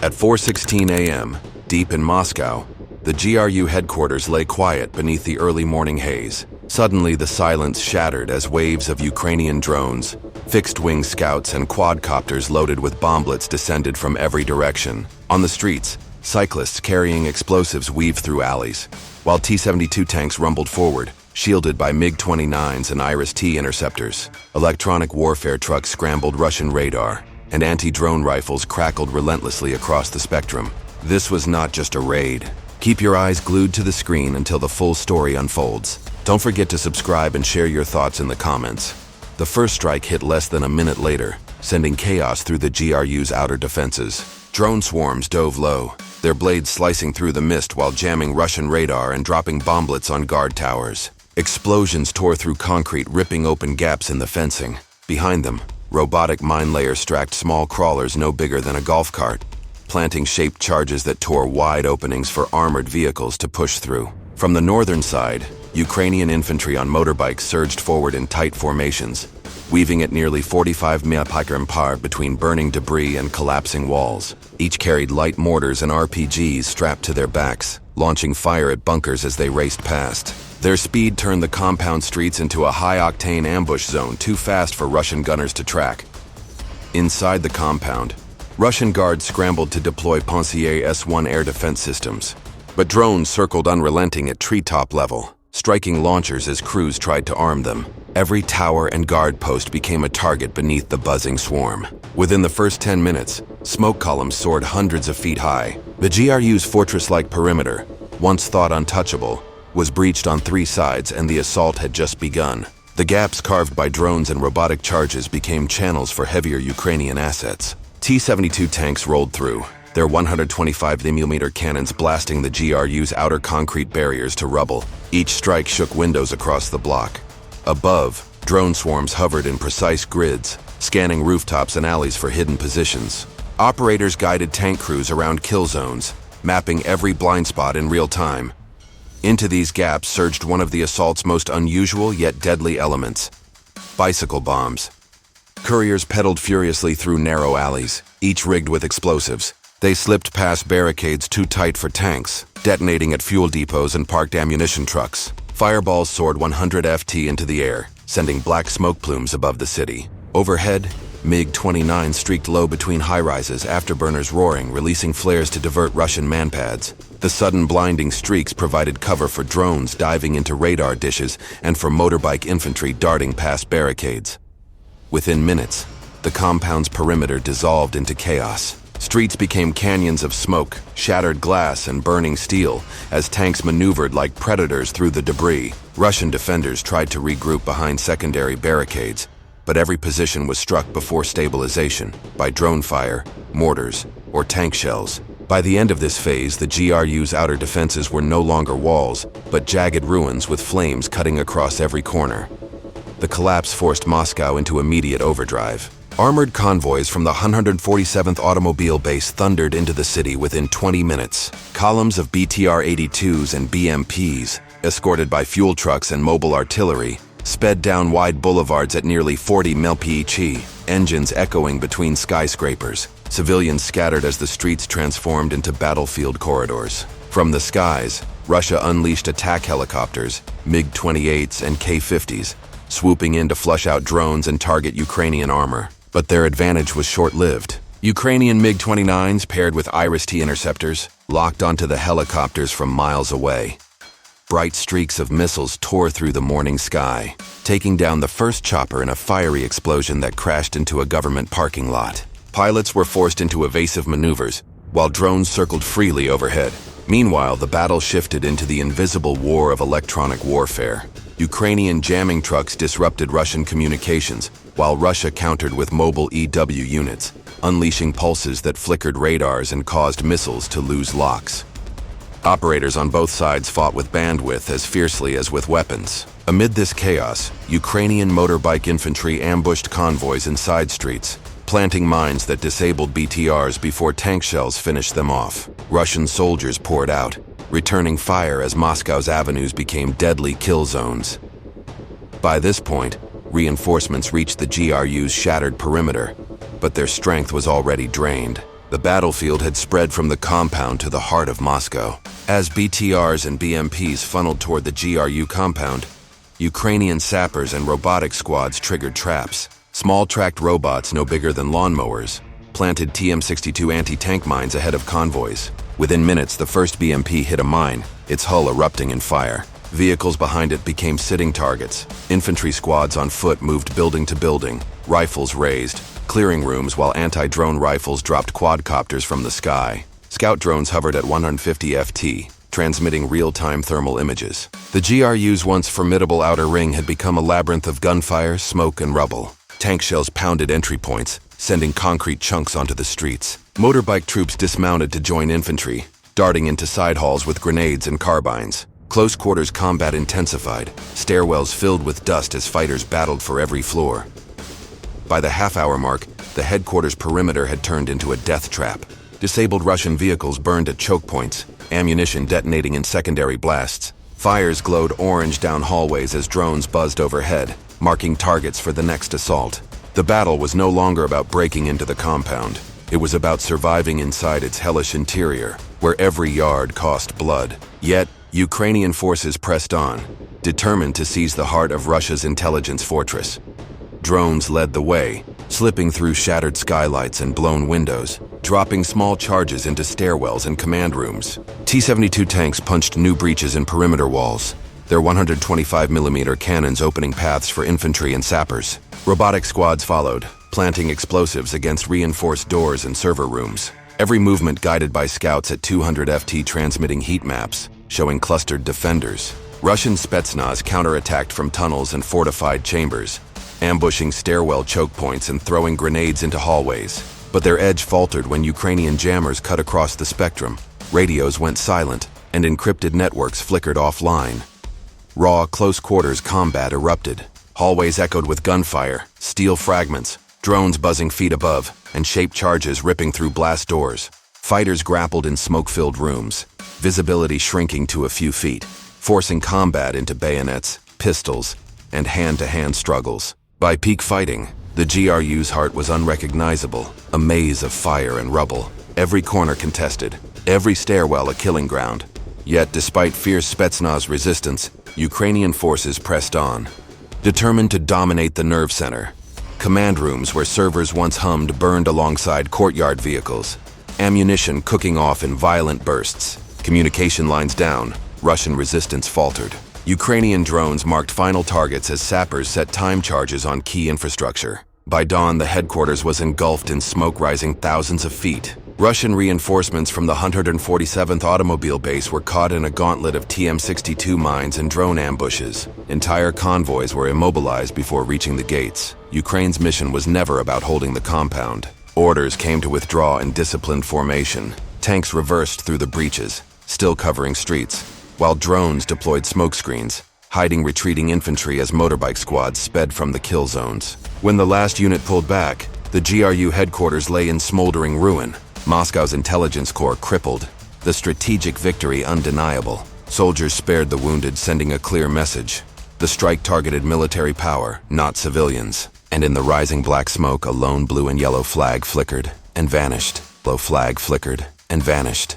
At 4:16 a.m., deep in Moscow, the GRU headquarters lay quiet beneath the early morning haze. Suddenly, the silence shattered as waves of Ukrainian drones, fixed-wing scouts, and quadcopters loaded with bomblets descended from every direction. On the streets, cyclists carrying explosives weaved through alleys, while T-72 tanks rumbled forward, shielded by MiG-29s and Iris-T interceptors. Electronic warfare trucks scrambled Russian radar, and anti-drone rifles crackled relentlessly across the spectrum. This was not just a raid. Keep your eyes glued to the screen until the full story unfolds. Don't forget to subscribe and share your thoughts in the comments. The first strike hit less than a minute later, sending chaos through the GRU's outer defenses. Drone swarms dove low, their blades slicing through the mist while jamming Russian radar and dropping bomblets on guard towers. Explosions tore through concrete, ripping open gaps in the fencing. Behind them, robotic mine layers stacked small crawlers no bigger than a golf cart, planting shaped charges that tore wide openings for armored vehicles to push through. From the northern side, Ukrainian infantry on motorbikes surged forward in tight formations, weaving at nearly 45 mph between burning debris and collapsing walls. Each carried light mortars and RPGs strapped to their backs, launching fire at bunkers as they raced past. Their speed turned the compound streets into a high-octane ambush zone too fast for Russian gunners to track. Inside the compound, Russian guards scrambled to deploy Pensier S-1 air defense systems, but drones circled unrelenting at treetop level, striking launchers as crews tried to arm them. Every tower and guard post became a target beneath the buzzing swarm. Within the first 10 minutes, smoke columns soared hundreds of feet high. The GRU's fortress-like perimeter, once thought untouchable, was breached on three sides, and the assault had just begun. The gaps carved by drones and robotic charges became channels for heavier Ukrainian assets. T-72 tanks rolled through, their 125mm cannons blasting the GRU's outer concrete barriers to rubble. Each strike shook windows across the block. Above, drone swarms hovered in precise grids, scanning rooftops and alleys for hidden positions. Operators guided tank crews around kill zones, mapping every blind spot in real time. Into these gaps surged one of the assault's most unusual yet deadly elements: bicycle bombs. Couriers pedaled furiously through narrow alleys, each rigged with explosives. They slipped past barricades too tight for tanks, detonating at fuel depots and parked ammunition trucks. Fireballs soared 100 FT into the air, sending black smoke plumes above the city. Overhead, MiG-29 streaked low between high-rises, afterburners roaring, releasing flares to divert Russian manpads. The sudden blinding streaks provided cover for drones diving into radar dishes and for motorbike infantry darting past barricades. Within minutes, the compound's perimeter dissolved into chaos. Streets became canyons of smoke, shattered glass, and burning steel as tanks maneuvered like predators through the debris. Russian defenders tried to regroup behind secondary barricades, but every position was struck before stabilization by drone fire, mortars, or tank shells. By the end of this phase, the GRU's outer defenses were no longer walls, but jagged ruins with flames cutting across every corner. The collapse forced Moscow into immediate overdrive. Armored convoys from the 147th Automobile Base thundered into the city within 20 minutes. Columns of BTR-82s and BMPs, escorted by fuel trucks and mobile artillery, sped down wide boulevards at nearly 40 mph, engines echoing between skyscrapers. Civilians scattered as the streets transformed into battlefield corridors. From the skies, Russia unleashed attack helicopters, MiG-28s and K-50s, swooping in to flush out drones and target Ukrainian armor. But their advantage was short-lived. Ukrainian MiG-29s paired with Iris-T interceptors locked onto the helicopters from miles away. Bright streaks of missiles tore through the morning sky, taking down the first chopper in a fiery explosion that crashed into a government parking lot. Pilots were forced into evasive maneuvers, while drones circled freely overhead. Meanwhile, the battle shifted into the invisible war of electronic warfare. Ukrainian jamming trucks disrupted Russian communications, while Russia countered with mobile EW units, unleashing pulses that flickered radars and caused missiles to lose locks. Operators on both sides fought with bandwidth as fiercely as with weapons. Amid this chaos, Ukrainian motorbike infantry ambushed convoys in side streets, planting mines that disabled BTRs before tank shells finished them off. Russian soldiers poured out, returning fire as Moscow's avenues became deadly kill zones. By this point, reinforcements reached the GRU's shattered perimeter, but their strength was already drained. The battlefield had spread from the compound to the heart of Moscow. As BTRs and BMPs funneled toward the GRU compound, Ukrainian sappers and robotic squads triggered traps. Small tracked robots no bigger than lawnmowers planted TM-62 anti-tank mines ahead of convoys. Within minutes, the first BMP hit a mine, its hull erupting in fire. Vehicles behind it became sitting targets. Infantry squads on foot moved building to building, rifles raised, clearing rooms while anti-drone rifles dropped quadcopters from the sky. Scout drones hovered at 150 FT, transmitting real-time thermal images. The GRU's once formidable outer ring had become a labyrinth of gunfire, smoke, and rubble. Tank shells pounded entry points, sending concrete chunks onto the streets. Motorbike troops dismounted to join infantry, darting into side halls with grenades and carbines. Close quarters combat intensified, stairwells filled with dust as fighters battled for every floor. By the half-hour mark, the headquarters perimeter had turned into a death trap. Disabled Russian vehicles burned at choke points, ammunition detonating in secondary blasts. Fires glowed orange down hallways as drones buzzed overhead, marking targets for the next assault. The battle was no longer about breaking into the compound. It was about surviving inside its hellish interior, where every yard cost blood. Yet, Ukrainian forces pressed on, determined to seize the heart of Russia's intelligence fortress. Drones led the way, slipping through shattered skylights and blown windows, dropping small charges into stairwells and command rooms. T-72 tanks punched new breaches in perimeter walls, their 125mm cannons opening paths for infantry and sappers. Robotic squads followed, planting explosives against reinforced doors and server rooms. Every movement guided by scouts at 200 FT transmitting heat maps, showing clustered defenders. Russian Spetsnaz counterattacked from tunnels and fortified chambers, ambushing stairwell choke points and throwing grenades into hallways. But their edge faltered when Ukrainian jammers cut across the spectrum. Radios went silent, and encrypted networks flickered offline. Raw, close-quarters combat erupted. Hallways echoed with gunfire, steel fragments, drones buzzing feet above, and shaped charges ripping through blast doors. Fighters grappled in smoke-filled rooms, visibility shrinking to a few feet, forcing combat into bayonets, pistols, and hand-to-hand struggles. By peak fighting, the GRU's heart was unrecognizable, a maze of fire and rubble. Every corner contested, every stairwell a killing ground. Yet, despite fierce Spetsnaz resistance, Ukrainian forces pressed on, determined to dominate the nerve center. Command rooms where servers once hummed burned alongside courtyard vehicles, ammunition cooking off in violent bursts. Communication lines down, Russian resistance faltered. Ukrainian drones marked final targets as sappers set time charges on key infrastructure. By dawn, the headquarters was engulfed in smoke rising thousands of feet. Russian reinforcements from the 147th Automobile Base were caught in a gauntlet of TM-62 mines and drone ambushes. Entire convoys were immobilized before reaching the gates. Ukraine's mission was never about holding the compound. Orders came to withdraw in disciplined formation. Tanks reversed through the breaches, still covering streets, while drones deployed smokescreens, hiding retreating infantry as motorbike squads sped from the kill zones. When the last unit pulled back, the GRU headquarters lay in smoldering ruin. Moscow's intelligence corps crippled, the strategic victory undeniable. Soldiers spared the wounded, sending a clear message. The strike targeted military power, not civilians. And in the rising black smoke, a lone blue and yellow flag flickered and vanished. Yellow flag flickered and vanished.